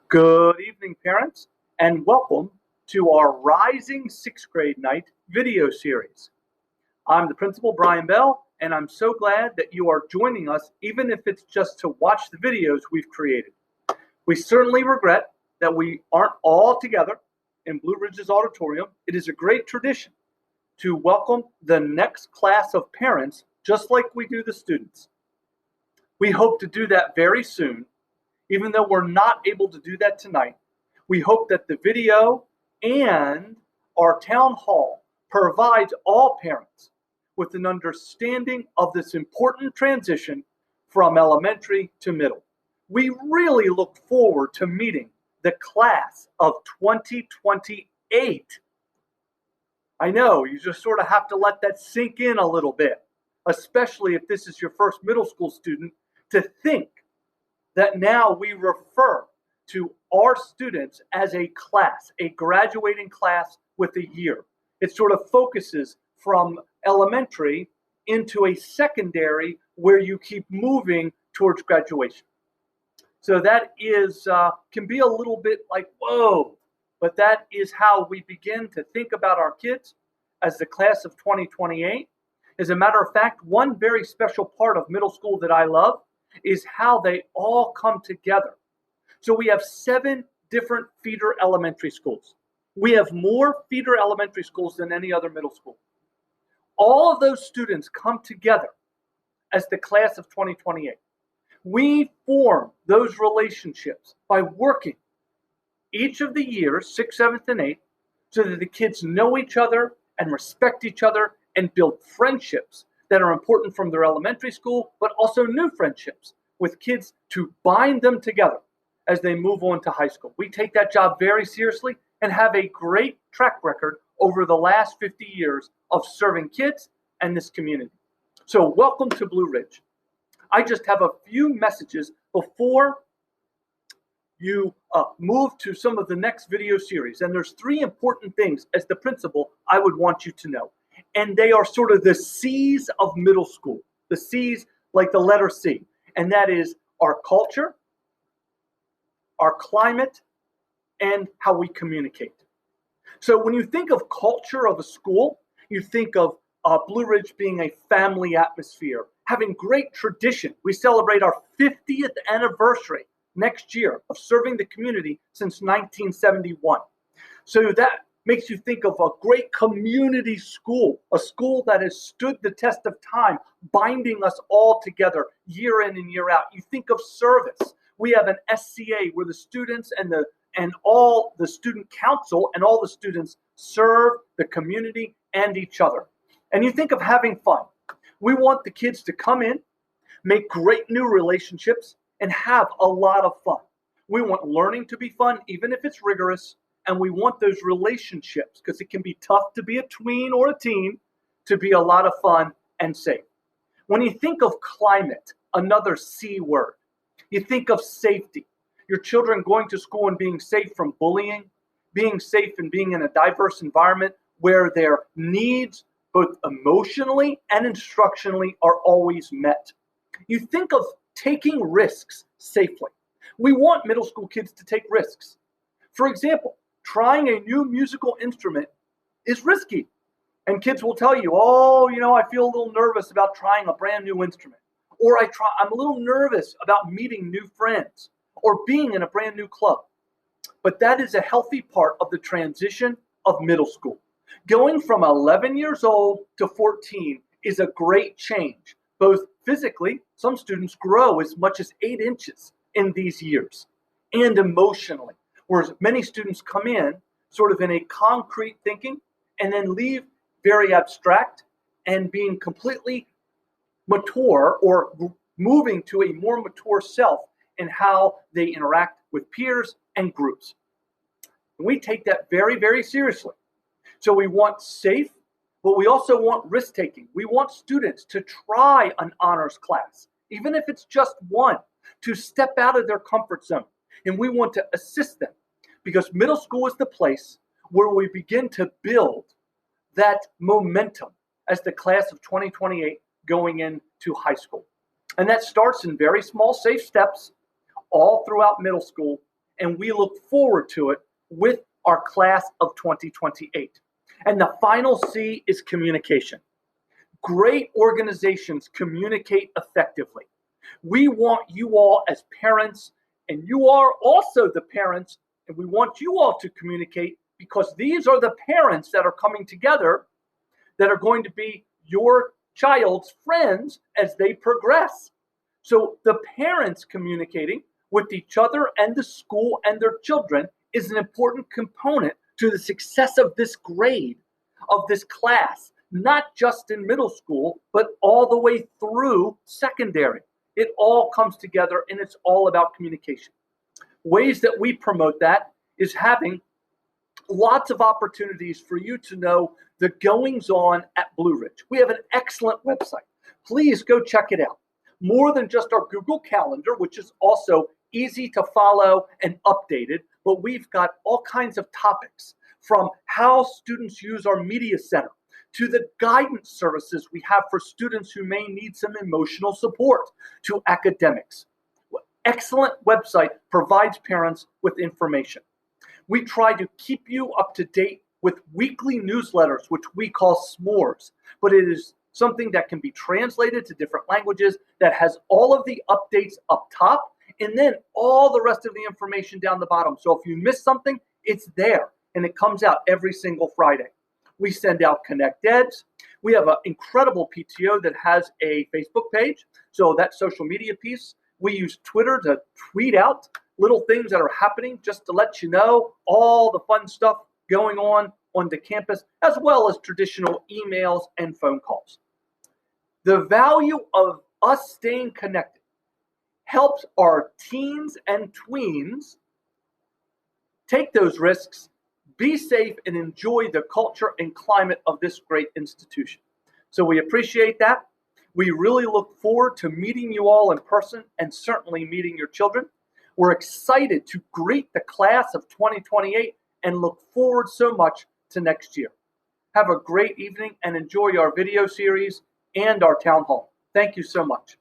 Good evening, parents, and welcome to our Rising Sixth Grade Night video series. I'm the principal, Brian Bell, and I'm so glad that you are joining us, even if it's just to watch the videos we've created. We certainly regret that we aren't all together in Blue Ridge's auditorium. It is a great tradition to welcome the next class of parents, just like we do the students. We hope to do that very soon. Even though we're not able to do that tonight, we hope that the video and our town hall provides all parents with an understanding of this important transition from elementary to middle. We really look forward to meeting the class of 2028. I know, you just sort of have to let that sink in a little bit, especially if this is your first middle school student, to think that now we refer to our students as a class, a graduating class with a year. It sort of focuses from elementary into a secondary where you keep moving towards graduation. So that is can be a little bit like, whoa, but that is how we begin to think about our kids as the class of 2028. As a matter of fact, one very special part of middle school that I love is how they all come together. So we have 7 different feeder elementary schools. We have more feeder elementary schools than any other middle school. All of those students come together as the class of 2028. We form those relationships by working each of the years, 6th, 7th, and 8th, so that the kids know each other and respect each other and build friendships that are important from their elementary school, but also new friendships with kids to bind them together as they move on to high school. We take that job very seriously and have a great track record over the last 50 years of serving kids and this community. So welcome to Blue Ridge. I just have a few messages before you move to some of the next video series. And there's 3 important things as the principal I would want you to know. And they are sort of the C's of middle school, the C's like the letter C. And that is our culture, our climate, and how we communicate. So when you think of culture of a school, you think of Blue Ridge being a family atmosphere, having great tradition. We celebrate our 50th anniversary next year of serving the community since 1971. So that makes you think of a great community school, a school that has stood the test of time, binding us all together year in and year out. You think of service. We have an SCA where the students and all the student council and all the students serve the community and each other. And you think of having fun. We want the kids to come in, make great new relationships, and have a lot of fun. We want learning to be fun, even if it's rigorous. And we want those relationships, because it can be tough to be a tween or a teen, to be a lot of fun and safe. When you think of climate, another C word, you think of safety. Your children going to school and being safe from bullying, being safe and being in a diverse environment where their needs, both emotionally and instructionally, are always met. You think of taking risks safely. We want middle school kids to take risks. For example, trying a new musical instrument is risky. And kids will tell you, I feel a little nervous about trying a brand new instrument. Or I'm a little nervous about meeting new friends or being in a brand new club. But that is a healthy part of the transition of middle school. Going from 11 years old to 14 is a great change. Both physically, some students grow as much as 8 inches in these years, and emotionally. Whereas many students come in sort of in a concrete thinking and then leave very abstract and being completely mature or moving to a more mature self in how they interact with peers and groups. And we take that very, very seriously. So we want safe, but we also want risk-taking. We want students to try an honors class, even if it's just one, to step out of their comfort zone. And we want to assist them, because middle school is the place where we begin to build that momentum as the class of 2028 going into high school. And that starts in very small, safe steps all throughout middle school and we look forward to it with our class of 2028. And the final C is communication. Great organizations communicate effectively. We want you all as parents, and you are also the parents, and we want you all to communicate, because these are the parents that are coming together that are going to be your child's friends as they progress. So the parents communicating with each other and the school and their children is an important component to the success of this grade, of this class, not just in middle school, but all the way through secondary. It all comes together, and it's all about communication. Ways that we promote that is having lots of opportunities for you to know the goings on at Blue Ridge. We have an excellent website. Please go check it out. More than just our Google Calendar, which is also easy to follow and updated, but we've got all kinds of topics, from how students use our media center to the guidance services we have for students who may need some emotional support, to academics. Excellent website provides parents with information. We try to keep you up to date with weekly newsletters, which we call s'mores, but it is something that can be translated to different languages, that has all of the updates up top, and then all the rest of the information down the bottom. So if you miss something, it's there, and it comes out every single Friday. We send out Connect Eds. We have an incredible PTO that has a Facebook page, so that social media piece. We use Twitter to tweet out little things that are happening, just to let you know all the fun stuff going on the campus, as well as traditional emails and phone calls. The value of us staying connected helps our teens and tweens take those risks, be safe, and enjoy the culture and climate of this great institution. So we appreciate that. We really look forward to meeting you all in person, and certainly meeting your children. We're excited to greet the class of 2028 and look forward so much to next year. Have a great evening and enjoy our video series and our town hall. Thank you so much.